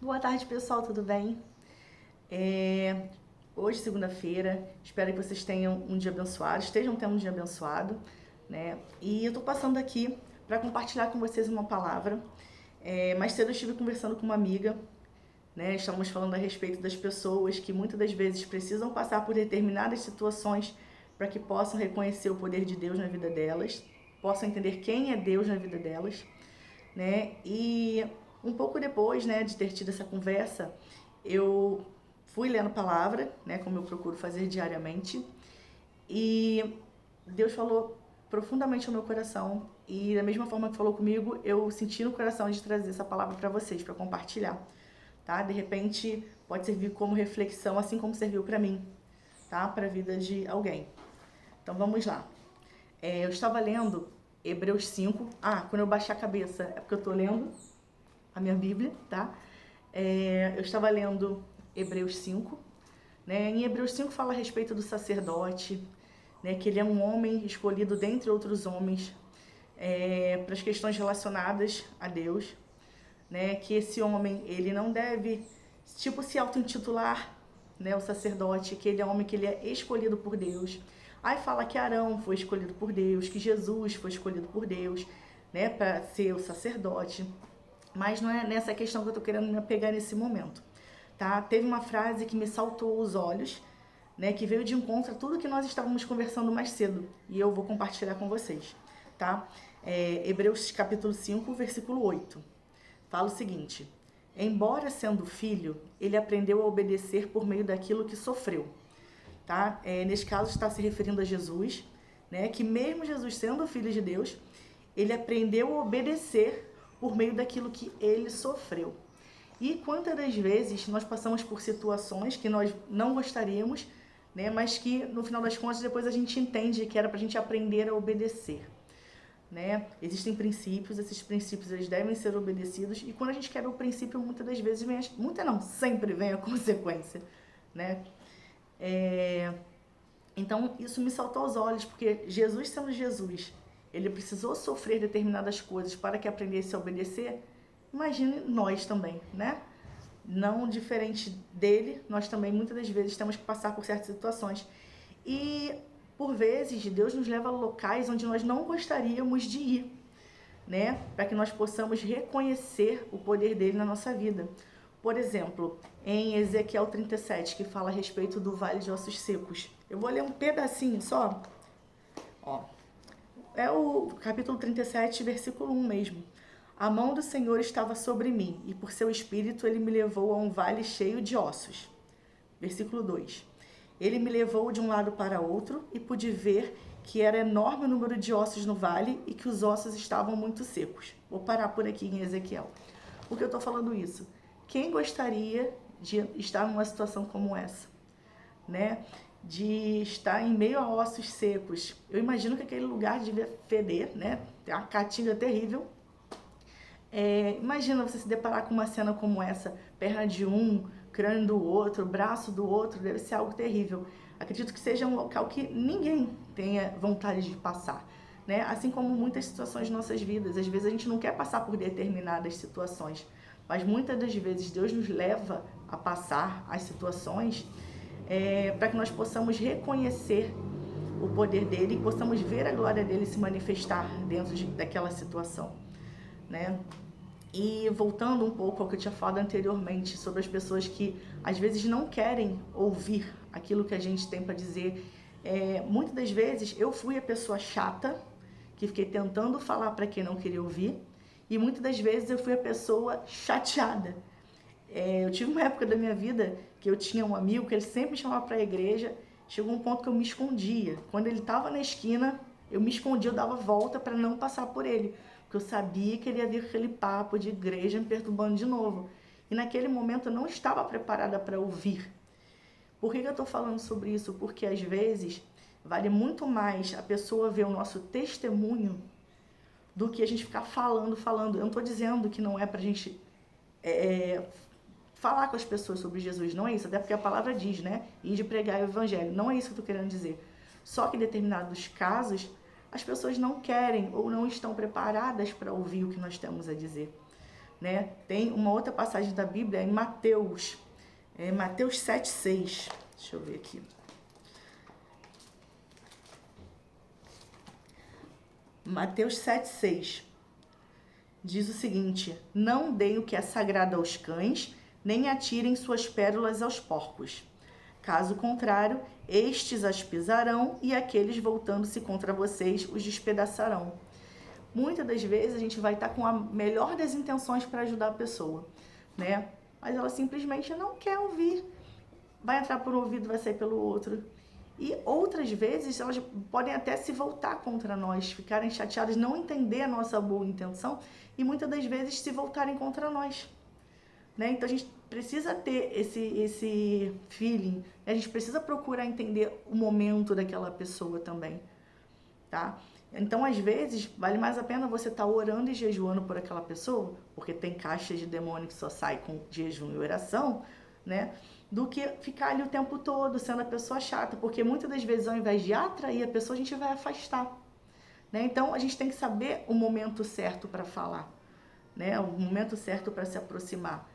Boa tarde, pessoal, tudo bem? Hoje, segunda-feira, espero que vocês tenham um dia abençoado, estejam tendo um dia abençoado, né? E eu tô passando aqui para compartilhar com vocês uma palavra. Mais cedo eu estive conversando com uma amiga, né? Estávamos falando a respeito das pessoas que muitas das vezes precisam passar por determinadas situações para que possam reconhecer o poder de Deus na vida delas, possam entender quem é Deus na vida delas, né? E um pouco depois, né, de ter tido essa conversa, eu fui lendo a palavra, né, como eu procuro fazer diariamente, e Deus falou profundamente ao meu coração, e da mesma forma que falou comigo, eu senti no coração de trazer essa palavra para vocês, para compartilhar, tá? De repente pode servir como reflexão, assim como serviu para mim, tá? Para a vida de alguém. Então vamos lá. Eu estava lendo Hebreus 5. Quando eu baixar a cabeça é porque eu tô lendo a minha Bíblia, tá? Eu estava lendo Hebreus 5, né? Em Hebreus 5 fala a respeito do sacerdote, né? Que ele é um homem escolhido dentre outros homens para as questões relacionadas a Deus, né? Que esse homem, ele não deve, tipo, se auto-intitular, né? O sacerdote, que ele é um homem que ele é escolhido por Deus. Aí fala que Arão foi escolhido por Deus, que Jesus foi escolhido por Deus, né? Para ser o sacerdote. Mas não é nessa questão que eu tô querendo me apegar nesse momento, tá? Teve uma frase que me saltou aos olhos, né, que veio de encontro a tudo que nós estávamos conversando mais cedo, e eu vou compartilhar com vocês, tá? Hebreus capítulo 5, versículo 8. Fala o seguinte: embora sendo filho, ele aprendeu a obedecer por meio daquilo que sofreu, tá? Neste caso está se referindo a Jesus, né, que mesmo Jesus sendo filho de Deus, ele aprendeu a obedecer por meio daquilo que ele sofreu. E quantas das vezes nós passamos por situações que nós não gostaríamos, né, mas que no final das contas depois a gente entende que era para a gente aprender a obedecer, né? Existem princípios, esses princípios eles devem ser obedecidos, e quando a gente quebra o princípio, muitas das vezes vem, sempre vem a consequência, né? Então isso me saltou aos olhos, porque Jesus sendo Jesus, ele precisou sofrer determinadas coisas para que aprendesse a obedecer. Imagine nós também, né? Não diferente dele, nós também muitas das vezes temos que passar por certas situações. E por vezes Deus nos leva a locais onde nós não gostaríamos de ir, né? Para que nós possamos reconhecer o poder dele na nossa vida. Por exemplo, em Ezequiel 37, que fala a respeito do vale de ossos secos. Eu vou ler um pedacinho só. Ó, é o capítulo 37, versículo 1 mesmo. A mão do Senhor estava sobre mim, e por seu espírito ele me levou a um vale cheio de ossos. Versículo 2. Ele me levou de um lado para outro, e pude ver que era enorme o número de ossos no vale e que os ossos estavam muito secos. Vou parar por aqui em Ezequiel. Por que eu estou falando isso? Quem gostaria de estar numa situação como essa, né? De estar em meio a ossos secos. Eu imagino que aquele lugar devia feder, né? Tem uma caatinga terrível. Imagina você se deparar com uma cena como essa, perna de um, crânio do outro, braço do outro, deve ser algo terrível. Acredito que seja um local que ninguém tenha vontade de passar, né? Assim como muitas situações de nossas vidas, às vezes a gente não quer passar por determinadas situações, mas muitas das vezes Deus nos leva a passar as situações para que nós possamos reconhecer o poder dele e possamos ver a glória dele se manifestar dentro daquela situação, né? E voltando um pouco ao que eu tinha falado anteriormente sobre as pessoas que às vezes não querem ouvir aquilo que a gente tem para dizer. Muitas das vezes eu fui a pessoa chata que fiquei tentando falar para quem não queria ouvir, e muitas das vezes eu fui a pessoa chateada. Eu tive uma época da minha vida que eu tinha um amigo que ele sempre me chamava para a igreja. Chegou um ponto que eu me escondia. Quando ele estava na esquina, eu me escondia, eu dava volta para não passar por ele, porque eu sabia que ele ia vir com aquele papo de igreja me perturbando de novo. E naquele momento eu não estava preparada para ouvir. Por que eu estou falando sobre isso? Porque às vezes vale muito mais a pessoa ver o nosso testemunho do que a gente ficar falando. Eu não estou dizendo que não é para a gente falar com as pessoas sobre Jesus, não é isso, até porque a palavra diz, né, ir de pregar o evangelho, não é isso que eu tô querendo dizer. Só que em determinados casos, as pessoas não querem ou não estão preparadas para ouvir o que nós temos a dizer, né? Tem uma outra passagem da Bíblia em Mateus, Mateus 7,6. Deixa eu ver aqui. Mateus 7,6 diz o seguinte: não deem o que é sagrado aos cães, nem atirem suas pérolas aos porcos. Caso contrário, estes as pisarão e aqueles voltando-se contra vocês os despedaçarão. Muitas das vezes a gente vai estar com a melhor das intenções para ajudar a pessoa, né? Mas ela simplesmente não quer ouvir. Vai entrar por um ouvido, vai sair pelo outro. E outras vezes elas podem até se voltar contra nós, ficarem chateadas, não entender a nossa boa intenção e muitas das vezes se voltarem contra nós, né? Então a gente precisa ter esse feeling, né? A gente precisa procurar entender o momento daquela pessoa também, tá? Então, às vezes, vale mais a pena você estar orando e jejuando por aquela pessoa, porque tem caixas de demônio que só sai com jejum e oração, né? Do que ficar ali o tempo todo sendo a pessoa chata, porque muitas das vezes, ao invés de atrair a pessoa, a gente vai afastar, né? Então, a gente tem que saber o momento certo para falar, né? O momento certo para se aproximar.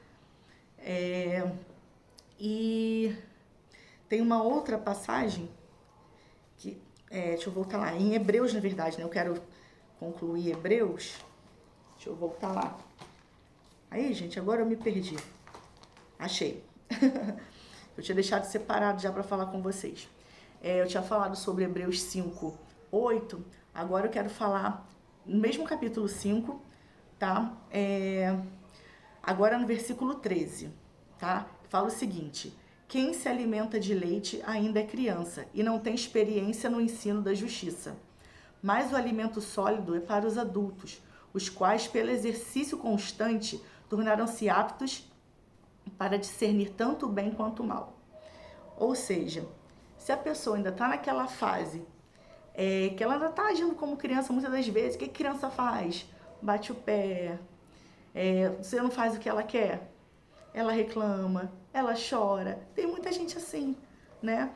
E tem uma outra passagem que... deixa eu voltar lá. Em Hebreus, na verdade, né? Eu quero concluir Hebreus. Deixa eu voltar lá. Aí, gente, agora eu me perdi. Achei. Eu tinha deixado separado já para falar com vocês. Eu tinha falado sobre Hebreus 5:8. Agora eu quero falar no mesmo capítulo 5, tá? Agora no versículo 13, tá? Fala o seguinte: quem se alimenta de leite ainda é criança e não tem experiência no ensino da justiça. Mas o alimento sólido é para os adultos, os quais, pelo exercício constante, tornaram-se aptos para discernir tanto o bem quanto o mal. Ou seja, se a pessoa ainda está naquela fase, que ela ainda está agindo como criança, muitas das vezes, o que a criança faz? Bate o pé, você não faz o que ela quer, ela reclama, ela chora. Tem muita gente assim, né?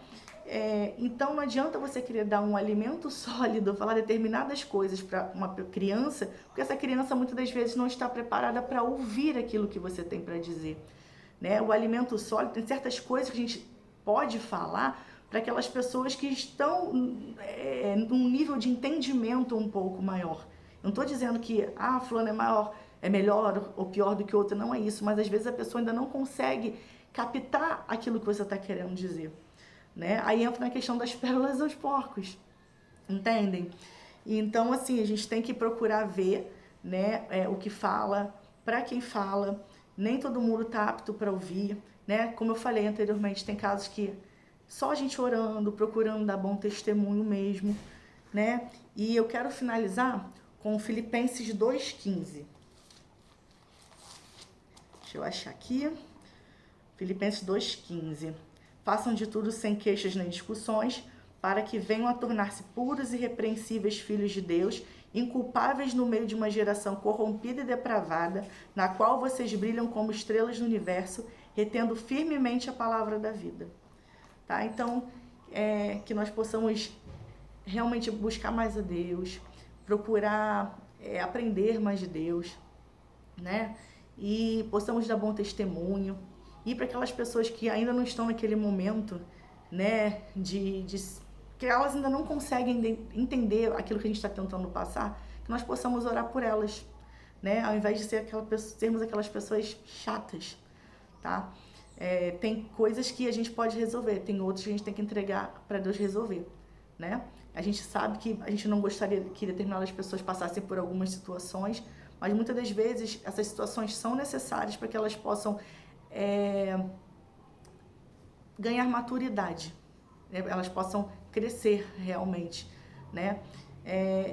Então não adianta você querer dar um alimento sólido, falar determinadas coisas para uma criança, porque essa criança muitas das vezes não está preparada para ouvir aquilo que você tem para dizer, né? O alimento sólido, tem certas coisas que a gente pode falar para aquelas pessoas que estão num nível de entendimento um pouco maior. Eu não estou dizendo que fulano é melhor ou pior do que outra, não é isso, mas às vezes a pessoa ainda não consegue captar aquilo que você está querendo dizer, né? Aí entra na questão das pérolas aos porcos, entendem? Então, assim, a gente tem que procurar ver, né, o que fala, para quem fala. Nem todo mundo está apto para ouvir, né? Como eu falei anteriormente, tem casos que só a gente orando, procurando dar bom testemunho mesmo, né? E eu quero finalizar com Filipenses 2,15. Deixa eu achar aqui. Filipenses 2,15. Façam de tudo sem queixas nem discussões, para que venham a tornar-se puros e irrepreensíveis filhos de Deus, inculpáveis no meio de uma geração corrompida e depravada, na qual vocês brilham como estrelas do universo, retendo firmemente a palavra da vida. Tá? Então, que nós possamos realmente buscar mais a Deus, procurar aprender mais de Deus, né? E possamos dar bom testemunho. E para aquelas pessoas que ainda não estão naquele momento, né, que elas ainda não conseguem entender aquilo que a gente está tentando passar, que nós possamos orar por elas, né, ao invés de sermos aquelas pessoas chatas, tá? Tem coisas que a gente pode resolver, tem outras que a gente tem que entregar para Deus resolver, né? A gente sabe que a gente não gostaria que determinadas pessoas passassem por algumas situações, mas muitas das vezes essas situações são necessárias para que elas possam ganhar maturidade, né? Elas possam crescer realmente, né?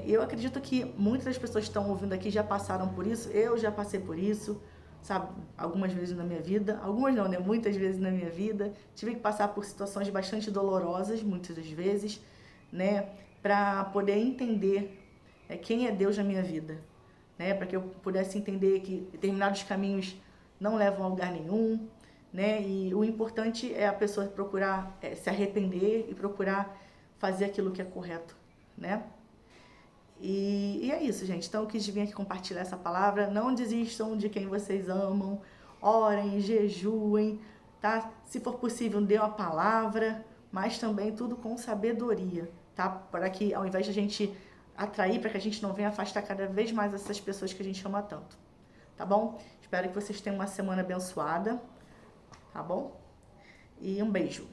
Eu acredito que muitas das pessoas que estão ouvindo aqui já passaram por isso, eu já passei por isso, sabe? Algumas vezes na minha vida, algumas não, né? Muitas vezes na minha vida, tive que passar por situações bastante dolorosas, muitas das vezes, né? Para poder entender quem é Deus na minha vida, né? Para que eu pudesse entender que determinados caminhos não levam a lugar nenhum, né? E o importante é a pessoa procurar se arrepender e procurar fazer aquilo que é correto, né? E é isso, gente. Então eu quis vir aqui compartilhar essa palavra. Não desistam de quem vocês amam. Orem, jejuem, tá? Se for possível, dê uma palavra, mas também tudo com sabedoria, tá? Para que ao invés de a gente atrair, para que a gente não venha afastar cada vez mais essas pessoas que a gente ama tanto. Tá bom? Espero que vocês tenham uma semana abençoada, tá bom? E um beijo.